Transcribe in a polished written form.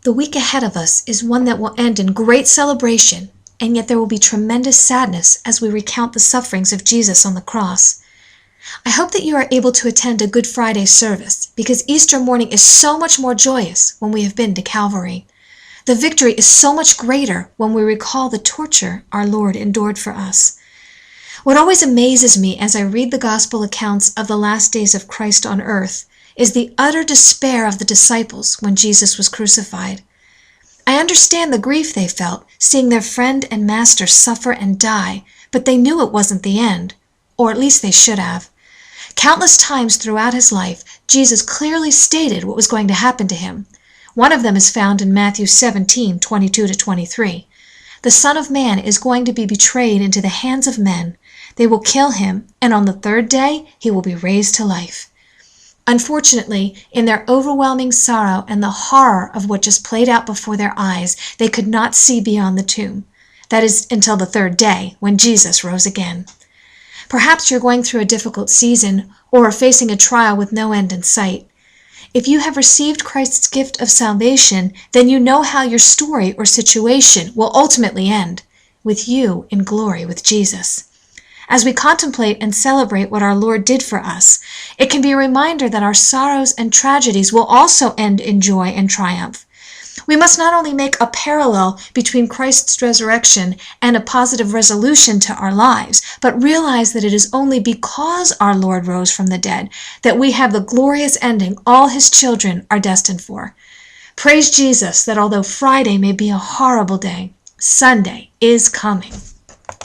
The week ahead of us is one that will end in great celebration, and yet there will be tremendous sadness as we recount the sufferings of Jesus on the cross. I hope that you are able to attend a Good Friday service, because Easter morning is so much more joyous when we have been to Calvary. The victory is so much greater when we recall the torture our Lord endured for us. What always amazes me as I read the gospel accounts of the last days of Christ on earth is the utter despair of the disciples when Jesus was crucified. I understand the grief they felt, seeing their friend and master suffer and die, but they knew it wasn't the end, or at least they should have. Countless times throughout his life, Jesus clearly stated what was going to happen to him. One of them is found in Matthew 17:22-23. The Son of Man is going to be betrayed into the hands of men. They will kill him, and on the third day he will be raised to life. Unfortunately, in their overwhelming sorrow and the horror of what just played out before their eyes, they could not see beyond the tomb. That is, until the third day, when Jesus rose again. Perhaps you're going through a difficult season or are facing a trial with no end in sight. If you have received Christ's gift of salvation, then you know how your story or situation will ultimately end, with you in glory with Jesus. As we contemplate and celebrate what our Lord did for us, it can be a reminder that our sorrows and tragedies will also end in joy and triumph. We must not only make a parallel between Christ's resurrection and a positive resolution to our lives, but realize that it is only because our Lord rose from the dead that we have the glorious ending all his children are destined for. Praise Jesus that although Friday may be a horrible day, Sunday is coming.